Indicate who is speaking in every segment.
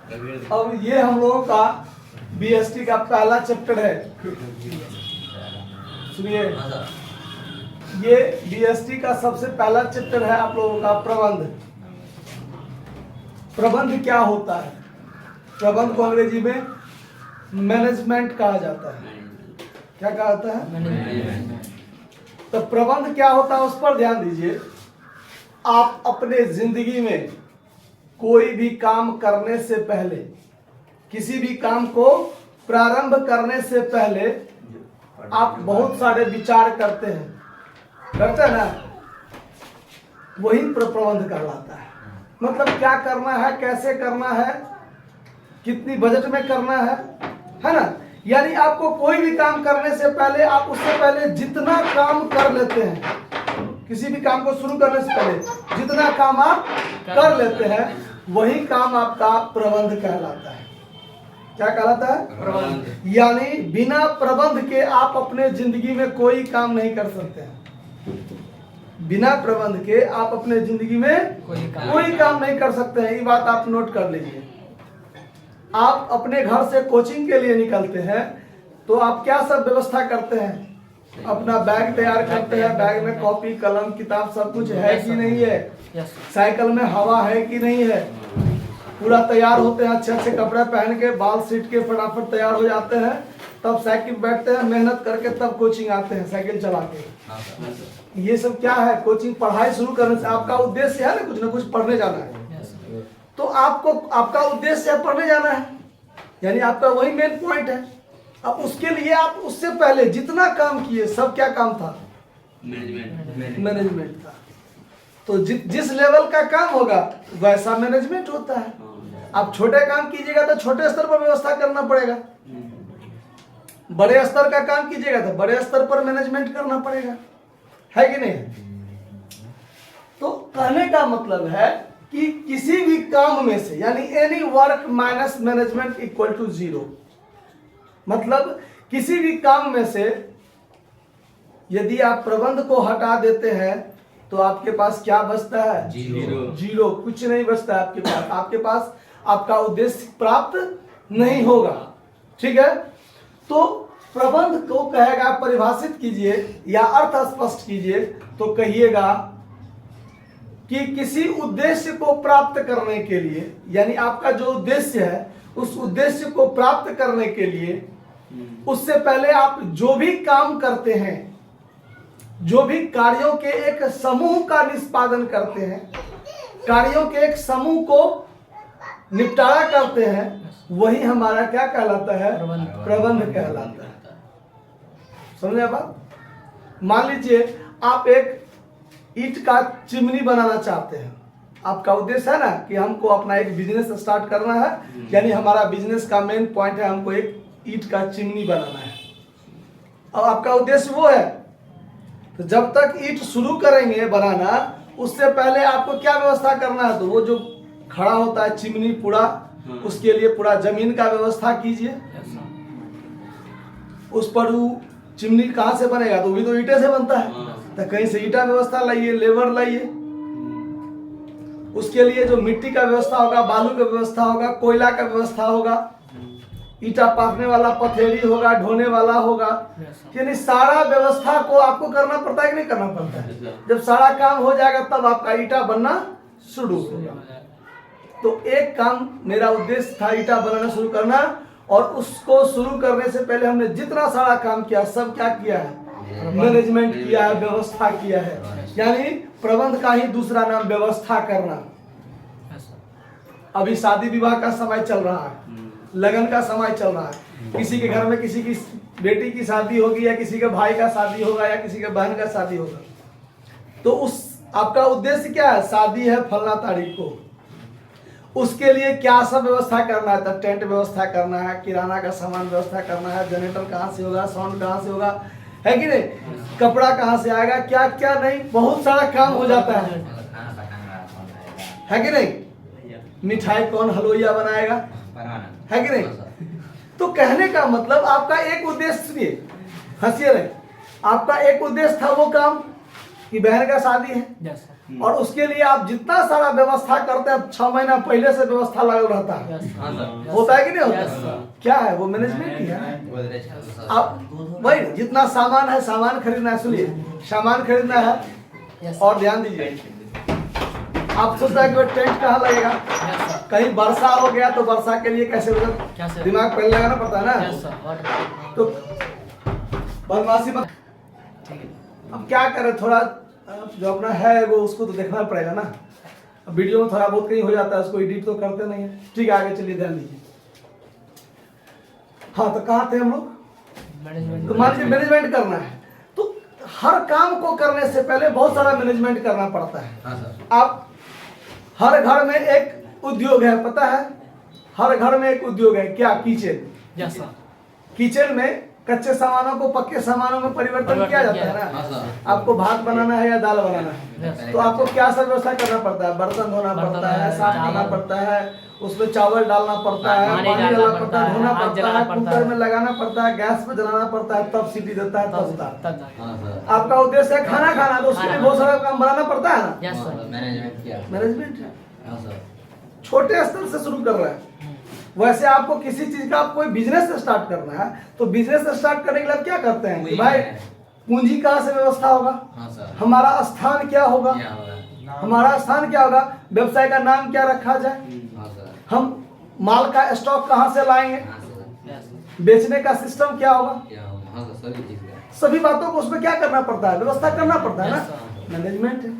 Speaker 1: अब ये हम लोगों का बीएसटी का पहला चैप्टर है। सुनिए, ये बीएसटी का सबसे पहला चैप्टर है आप लोगों का प्रबंध। प्रबंध क्या होता है? प्रबंध को अंग्रेजी में मैनेजमेंट कहा जाता है। क्या कहा जाता है? तो प्रबंध क्या होता है उस पर ध्यान दीजिए। आप अपने जिंदगी में कोई भी काम करने से पहले, किसी भी काम को प्रारंभ करने से पहले आप बहुत सारे विचार करते हैं ना? वही प्रबंध कहलाता है। मतलब क्या करना है, कैसे करना है, कितनी बजट में करना है ना? यानी आपको कोई भी काम करने से पहले आप उससे पहले जितना काम कर लेते हैं, किसी भी काम को शुरू करने से पहले जितना काम आप कर लेते हैं, वही काम आपका प्रबंध कहलाता है। क्या कहलाता है? प्रबंध। यानी बिना प्रबंध के आप अपने जिंदगी में कोई काम नहीं कर सकते हैं। बिना प्रबंध के आप अपने जिंदगी में कोई काम नहीं कर सकते हैं। ये बात आप नोट कर लीजिए। आप अपने घर से कोचिंग के लिए निकलते हैं तो आप क्या सब व्यवस्था करते हैं? अपना बैग तैयार करते हैं। बैग में कॉपी, कलम, किताब सब कुछ है कि नहीं है? साइकिल में हवा है कि नहीं है? पूरा तैयार होते हैं, अच्छे अच्छे कपड़े पहन के, बाल सीट के फटाफट तैयार हो जाते हैं, तब साइकिल बैठते हैं, मेहनत करके तब कोचिंग आते हैं साइकिल चला के। ये सब क्या है? कोचिंग पढ़ाई शुरू करने से आपका उद्देश्य है ना कुछ पढ़ने जाना है। तो आपको आपका उद्देश्य है पढ़ने जाना है, यानी आपका वही मेन पॉइंट है। अब उसके लिए आप उससे पहले जितना काम किए सब क्या काम था? मैनेजमेंट था। तो जिस लेवल का काम होगा वैसा मैनेजमेंट होता है। आप छोटे काम कीजिएगा तो छोटे स्तर पर व्यवस्था करना पड़ेगा, बड़े स्तर का काम कीजिएगा तो बड़े स्तर पर मैनेजमेंट करना पड़ेगा, है कि नहीं? तो कहने का मतलब है कि किसी भी काम में से, यानी any work minus management equal to 0। मतलब किसी भी काम में से यदि आप प्रबंध को हटा देते हैं तो आपके पास क्या बचता है? जीरो। कुछ नहीं बचता है आपके पास। आपके पास आपका उद्देश्य प्राप्त नहीं होगा। ठीक है? तो प्रबंध को कहेगा, परिभाषित कीजिए या अर्थ स्पष्ट कीजिए तो कहिएगा कि किसी उद्देश्य को प्राप्त करने के लिए, यानी आपका जो उद्देश्य है उस उद्देश्य को प्राप्त करने के लिए उससे पहले आप जो भी काम करते हैं, जो भी कार्यों के एक समूह का निष्पादन करते हैं, कार्यों के एक समूह को निपटारा करते हैं, वही हमारा क्या कहलाता है? प्रबंध कहलाता है। समझे बात? मान लीजिए आप एक ईंट का चिमनी बनाना चाहते हैं। आपका उद्देश्य है ना कि हमको अपना एक बिजनेस स्टार्ट करना है, यानी हमारा बिजनेस का मेन पॉइंट है हमको एक ईंट का चिमनी बनाना है, और आपका उद्देश्य वो है। तो जब तक ईंट शुरू करेंगे बनाना, उससे पहले आपको क्या व्यवस्था करना है? तो वो जो खड़ा होता है चिमनी पूरा, उसके लिए पूरा जमीन का व्यवस्था कीजिए। उस पर वो चिमनी कहाँ से बनेगा? तो भी तो ईंटे से बनता है। तो कहीं से ईंटा व्यवस्था लाइए, लेबर लाइए। उसके लिए जो मिट्टी का व्यवस्था होगा, बालू का व्यवस्था होगा, कोयला का व्यवस्था होगा, ईंटा पाथने वाला पथेरी होगा, ढोने वाला होगा। यानी सारा व्यवस्था को आपको करना पड़ता है कि नहीं करना पड़ता है? जब सारा काम हो जाएगा तब आपका ईंटा बनना शुरू होगा। तो एक काम मेरा उद्देश्य था ईंटा बनाना शुरू करना, और उसको शुरू करने से पहले हमने जितना सारा काम किया सब क्या किया है? मैनेजमेंट किया है, व्यवस्था किया है। यानी प्रबंध का ही दूसरा नाम व्यवस्था करना। अभी शादी विवाह का समय चल रहा है, लगन का समय चल रहा है। किसी के घर में किसी की बेटी की शादी होगी, या किसी के भाई का शादी होगा, या किसी के बहन का शादी होगा। तो उस आपका उद्देश्य क्या है? शादी है फलना तारीख को, उसके लिए क्या सब व्यवस्था करना है? तो टेंट व्यवस्था करना है, किराना का सामान व्यवस्था करना है, जनरेटर कहाँ से होगा, साउंड कहाँ से होगा, है कि नहीं? कपड़ा कहाँ से आएगा, क्या क्या नहीं, बहुत सारा काम हो जाता है कि नहीं? मिठाई कौन हलवाइया बनाएगा, है कि नहीं? तो कहने का मतलब आपका एक उद्देश्य, सुनिए, हंसिए नहीं, आपका एक उद्देश्य था वो काम, कि बहन का शादी है और उसके लिए आप जितना सारा व्यवस्था करते हैं 6 महीना पहले से व्यवस्था लगा रहता है, होता है कि नहीं होता? क्या है वो? मैनेजमेंट ही है। आप भाई जितना सामान है, सामान खरीदना है, सुनिए सामान खरीदना है और ध्यान दीजिए, आप सोचते हैं कि वो टेंट कहाँ लगेगा, कहीं वर्षा हो गया तो वर्षा के लिए कैसे दिमाग पहले लगाना पड़ता है ना, तो बदमाशी मत। अब क्या करें, थोड़ा जो अपना है वो उसको तो देखना पड़ेगा ना। वीडियो में थोड़ा बहुत कहीं हो जाता है, उसको एडिट तो करते नहीं है। ठीक है, आगे चलिए, ध्यान दीजिए। हाँ, तो कहाँ थे हम लोग? तो मान लीजिए मैनेजमेंट करना है, तो हर काम को करने से पहले बहुत सारा मैनेजमेंट करना पड़ता है। आप हर घर में एक उद्योग है, पता है? हर घर में एक उद्योग है, क्या? किचन। किचन में कच्चे सामानों को पक्के सामानों में परिवर्तन किया जाता है ना। आपको भात बनाना है या दाल बनाना है, तो आपको क्या सब व्यवस्था करना पड़ता है? बर्तन धोना पड़ता है, साफ करना पड़ता है, उसमें चावल डालना पड़ता है, पानी डालना पड़ता है, धोना पड़ता है, कुकर में लगाना पड़ता है, गैस पे जलाना पड़ता है, तब सीटी देता है, तब आपका उद्देश्य है खाना खाना, तो उसके लिए बहुत सारा काम बनाना पड़ता है ना। मैनेजमेंट छोटे स्तर से शुरू कर रहा है। वैसे आपको किसी चीज का, आप कोई बिजनेस स्टार्ट करना है, तो बिजनेस स्टार्ट करने के लिए क्या करते हैं कि भाई पूंजी कहाँ से व्यवस्था होगा, हमारा स्थान क्या होगा, हमारा स्थान क्या होगा, व्यवसाय का नाम क्या रखा जाए, हम माल का स्टॉक कहाँ से लाएंगे, बेचने का सिस्टम क्या होगा, सभी बातों को उसमें क्या करना पड़ता है? व्यवस्था करना पड़ता है ना। मैनेजमेंट है।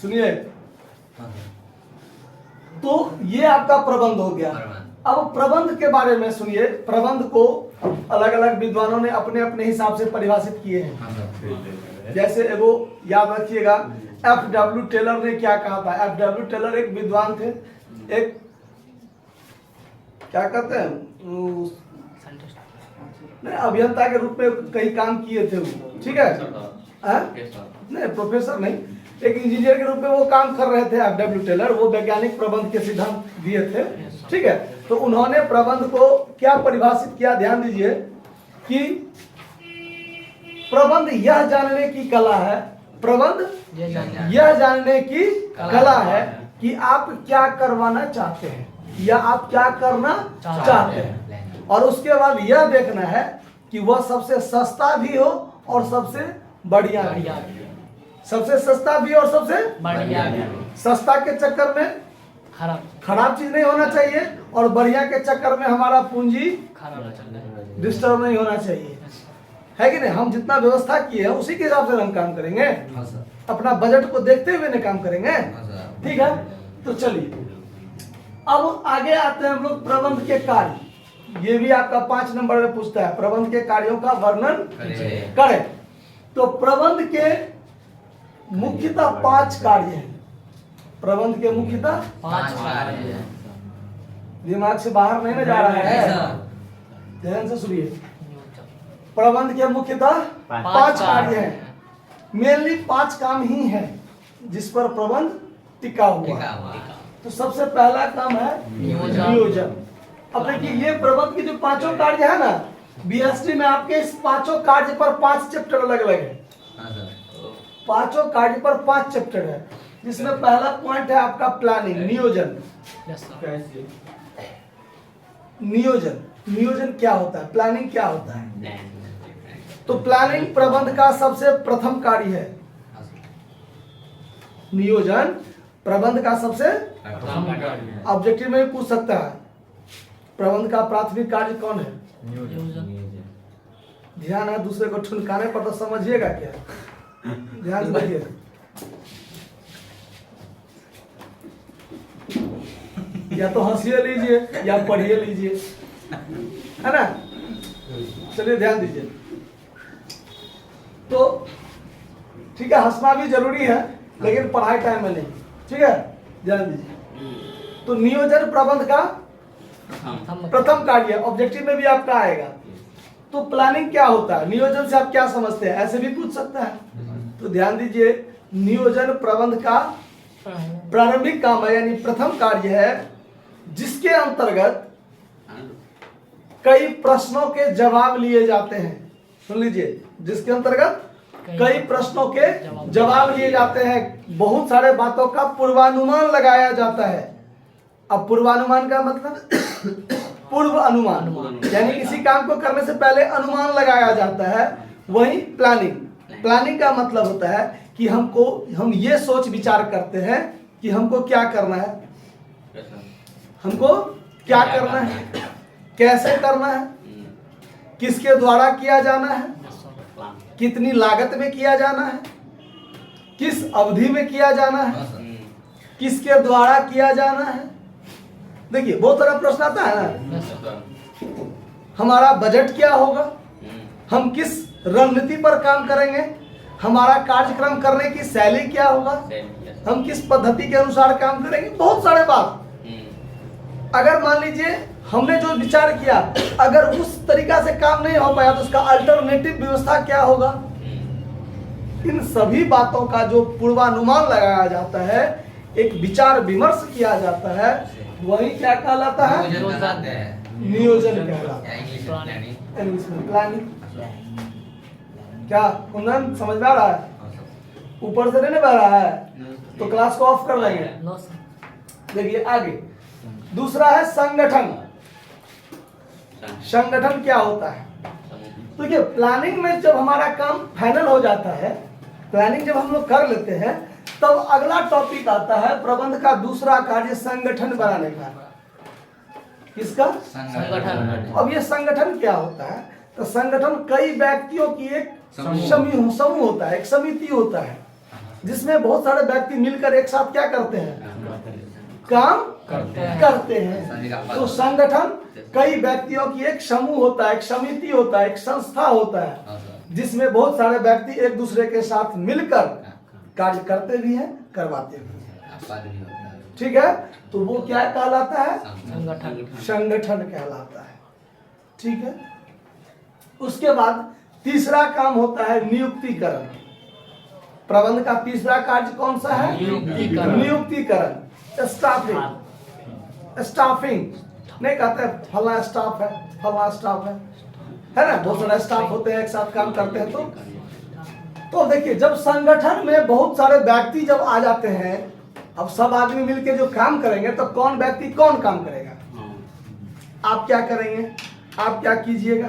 Speaker 1: सुनिए, तो ये आपका प्रबंध हो गया। अब प्रबंध के बारे में सुनिए। प्रबंध को अलग अलग विद्वानों ने अपने अपने हिसाब से परिभाषित किए हैं। जैसे वो याद रखिएगा, F.W. टेलर ने क्या कहा था। F.W. टेलर एक विद्वान थे, एक क्या कहते हैं, अभियंता के रूप में कई काम किए थे वो, ठीक है? नहीं, प्रोफेसर नहीं, एक इंजीनियर के रूप में वो काम कर रहे थे F.W. टेलर। वो वैज्ञानिक प्रबंध के सिद्धांत दिए थे, ठीक है? तो उन्होंने प्रबंध को क्या परिभाषित किया, ध्यान दीजिए, कि प्रबंध यह जानने की कला है, प्रबंध यह जानने की कला है कि आप क्या करवाना चाहते हैं या आप क्या करना चाहते हैं, और उसके बाद यह देखना है कि वह सबसे सस्ता भी हो और सबसे बढ़िया भी। सबसे सस्ता भी और सबसे बढ़िया। सस्ता के चक्कर में खराब चीज नहीं होना चाहिए, और बढ़िया के चक्कर में हमारा पूंजी डिस्टर्ब नहीं होना चाहिए, है कि नहीं? हम जितना व्यवस्था किए हैं उसी के हिसाब से हम काम करेंगे, अपना बजट को देखते हुए नहीं काम करेंगे, ठीक है? तो चलिए अब आगे आते हैं हम लोग प्रबंध के कार्य। ये भी आपका 5 नंबर में पूछता है, प्रबंध के कार्यों का वर्णन करें। तो प्रबंध के मुख्यतः 5 कार्य हैं। प्रबंध के मुख्यतः 5 कार्य हैं। दिमाग से बाहर नहीं ना जा रहा है, ध्यान से सुनिए। प्रबंध के मुख्यतः 5 कार्य हैं। मेनली 5 काम ही हैं जिस पर प्रबंध टिका हुआ है। तो सबसे पहला काम है नियोजन। अब देखिए, ये प्रबंध के जो 5 कार्य है ना, बीएसटी में आपके इस 5 कार्य पर 5 चैप्टर अलग अलग है। 5 कार्य पर 5 चैप्टर है, जिसमें पहला पॉइंट है आपका प्लानिंग, नियोजन। नियोजन क्या होता है, प्लानिंग क्या होता है? तो प्लानिंग प्रबंध का सबसे प्रथम कार्य है। नियोजन प्रबंध का सबसे ऑब्जेक्टिव में भी पूछ सकता है, प्रबंध का प्राथमिक कार्य कौन है? ध्यान है, दूसरे को ठुनकाने पर तो समझिएगा क्या, ध्यान से देखिए। या तो हंसिए लीजिए या पढ़िए लीजिए, है ना? चलिए ध्यान दीजिए। तो ठीक है, हंसना भी जरूरी है, लेकिन पढ़ाई टाइम में नहीं, ठीक है? ध्यान दीजिए। तो नियोजन प्रबंध का प्रथम कार्य, ऑब्जेक्टिव में भी आपका आएगा। तो प्लानिंग क्या होता है, नियोजन से आप क्या समझते हैं, ऐसे भी पूछ सकता है। तो ध्यान दीजिए, नियोजन प्रबंध का प्रारंभिक काम है, यानी प्रथम कार्य है, जिसके अंतर्गत कई प्रश्नों के जवाब लिए जाते हैं। सुन लीजिए, जिसके अंतर्गत कई प्रश्नों के जवाब लिए जाते हैं, बहुत सारे बातों का पूर्वानुमान लगाया जाता है। अब पूर्वानुमान का मतलब पूर्व अनुमान, यानी किसी काम को करने से पहले अनुमान लगाया जाता है। वही प्लानिंग, प्लानिंग का मतलब होता है कि हम ये सोच विचार करते हैं कि हमको क्या करना है, हमको क्या करना है, कैसे करना है, किसके द्वारा किया जाना है, कितनी लागत में किया जाना है, किस अवधि में किया जाना है, किसके द्वारा किया जाना है। देखिए बहुत सारा प्रश्न आता है ना, हमारा बजट क्या होगा, हम किस रणनीति पर काम करेंगे, हमारा कार्यक्रम करने की शैली क्या होगा, हम किस पद्धति के अनुसार काम करेंगे, बहुत सारे बात। अगर मान लीजिए हमने जो विचार किया अगर उस तरीका से काम नहीं हो पाया तो उसका अल्टरनेटिव व्यवस्था क्या होगा। इन सभी बातों का जो पूर्वानुमान लगाया जाता है, एक विचार विमर्श किया जाता है, वही क्या कहलाता है, नियोजन कहलाता है, इंग्लिश में प्लानिंग। क्या कुंदन समझ में आ रहा है? ऊपर से नहीं बह रहा है तो क्लास को ऑफ कर देंगे। देखिए आगे दूसरा है संगठन। संगठन क्या होता है? तो देखिए प्लानिंग में जब हमारा काम फाइनल हो जाता है, प्लानिंग जब हम लोग कर लेते हैं, तब अगला टॉपिक आता है प्रबंध का दूसरा कार्य संगठन बनाने का। किसका? संगठन। अब ये संगठन क्या होता है? तो संगठन कई व्यक्तियों की एक समूह होता है, एक समिति होता है, जिसमें बहुत सारे व्यक्ति मिलकर एक साथ क्या करते हैं, काम करते हैं। तो संगठन कई व्यक्तियों की एक समूह होता है, एक समिति होता है, एक संस्था होता है, जिसमें बहुत सारे व्यक्ति एक दूसरे के साथ मिलकर कार्य करते भी हैं, करवाते भी हैं। ठीक है, तो वो क्या कहलाता है? संगठन कहलाता है। ठीक है, उसके बाद तीसरा काम होता है नियुक्तिकरण। प्रबंध का तीसरा कार्य कौन सा है? नियुक्तिकरण। स्टाफिंग नहीं कहते फला स्टाफ है, फला स्टाफ है ना, बहुत सारे स्टाफ होते हैं एक साथ काम करते हैं। तो देखिए जब संगठन में बहुत सारे व्यक्ति जब आ जाते हैं, अब सब आदमी मिलके जो काम करेंगे तो कौन व्यक्ति कौन काम करेगा? आप क्या करेंगे, आप क्या कीजिएगा?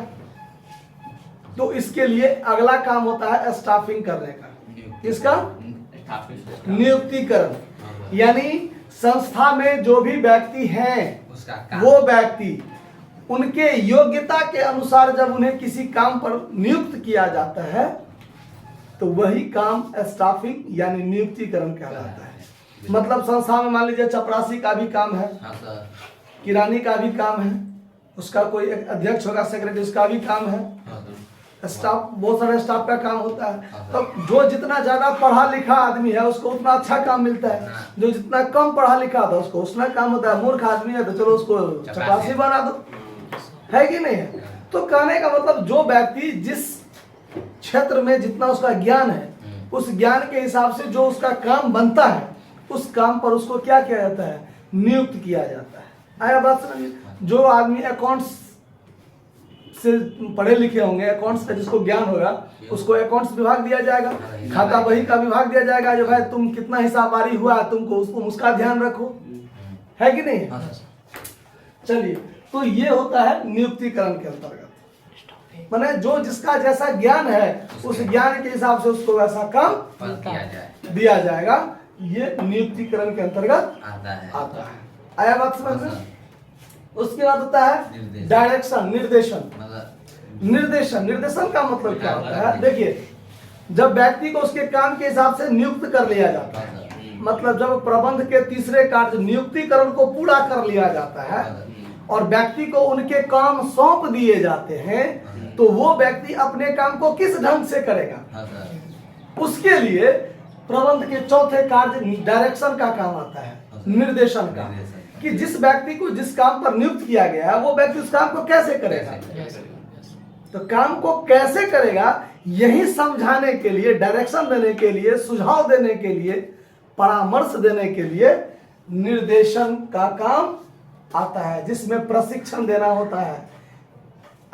Speaker 1: तो इसके लिए अगला काम होता है स्टाफिंग करने का। इसका नियुक्तिकरण, यानी संस्था में जो भी व्यक्ति हैं वो व्यक्ति उनके योग्यता के अनुसार जब उन्हें किसी काम पर नियुक्त किया जाता है तो वही काम स्टाफिंग यानी नियुक्तिकरण कहलाता है। मतलब संस्था में मान लीजिए चपरासी का भी काम है, किरानी का भी काम है, उसका कोई एक अध्यक्ष होगा, सेक्रेटरी, उसका भी काम है, स्टाफ, बहुत सारे स्टाफ का काम होता है। तो जो जितना ज्यादा पढ़ा लिखा आदमी है उसको उतना अच्छा काम मिलता है, जो जितना कम पढ़ा लिखा था उसको उतना काम होता है। मूर्ख आदमी है तो चलो उसको चपरासी बना दो, है कि नहीं है? तो कहने का मतलब जो व्यक्ति जिस क्षेत्र में जितना उसका ज्ञान है, उस ज्ञान के हिसाब से जो उसका काम बनता है, उस काम पर उसको क्या किया जाता है? नियुक्त किया जाता है। आया बात समझिए? जो आदमी अकाउंट्स से पढ़े लिखे होंगे, अकाउंट्स का जिसको ज्ञान होगा, उसको अकाउंट्स विभाग दिया जाएगा, खाता बही का विभाग दिया जाएगा, जो भाई तुम कितना हिसाबवारी हुआ तुमको उसका ध्यान रखो, है कि नहीं? चलिए, तो ये होता है नियुक्तिकरण के अंतर्गत। माने जो जिसका जैसा ज्ञान है उस ज्ञान के हिसाब से उसको वैसा काम दिया जाएगा। ये नियुक्तिकरण के अंतर्गत आता है। आया बात समझ में? उसके बाद होता है डायरेक्शन, निर्देशन का मतलब क्या होता है? देखिए जब व्यक्ति को उसके काम के हिसाब से नियुक्त कर लिया जाता है, मतलब जब प्रबंध के तीसरे कार्य नियुक्तिकरण को पूरा कर लिया जाता है और व्यक्ति को उनके काम सौंप दिए जाते हैं, तो वो व्यक्ति अपने काम को किस ढंग से करेगा? उसके लिए प्रबंध के चौथे कार्य डायरेक्शन का काम आता है, निर्देशन का, कि जिस व्यक्ति को जिस काम पर नियुक्त किया गया है वो व्यक्ति उस काम को कैसे करेगा। तो काम को कैसे करेगा यही समझाने के लिए, डायरेक्शन देने के लिए, सुझाव देने के लिए, परामर्श देने के लिए निर्देशन का काम आता है, जिसमें प्रशिक्षण देना होता है।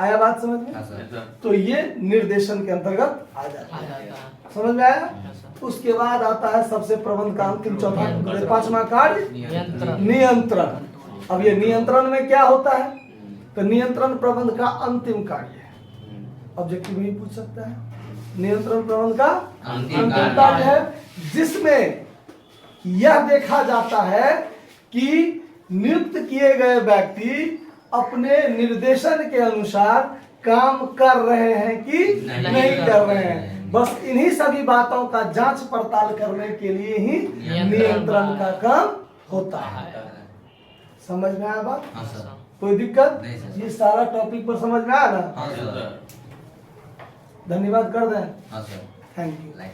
Speaker 1: आया बात समझ में?
Speaker 2: हाँ सर।
Speaker 1: तो ये निर्देशन के अंतर्गत आ जाता है। समझ में आया? उसके बाद आता है सबसे प्रबंध का अंतिम चौथा पांचवा कार्य नियंत्रण। अब ये नियंत्रण में क्या होता है? तो नियंत्रण प्रबंध का अंतिम कार्य है। ऑब्जेक्टिव भी पूछ सकता है। नियंत्रण प्रबंध का अंतिम कार्य है, जिसमें यह देखा जाता है कि नियुक्त किए गए व्यक्ति अपने निर्देशन के अनुसार काम कर रहे हैं कि नहीं कर रहे हैं। बस इन्हीं सभी बातों का जांच पड़ताल करने के लिए ही नियंत्रण का काम होता है। समझ में आया बात?
Speaker 2: हाँ सर।
Speaker 1: कोई दिक्कत?
Speaker 2: नहीं सर।
Speaker 1: ये सारा टॉपिक पर समझ में आया ना?
Speaker 2: हाँ सर।
Speaker 1: धन्यवाद कर दें।
Speaker 2: हाँ सर।
Speaker 1: Thank you.
Speaker 2: लाइक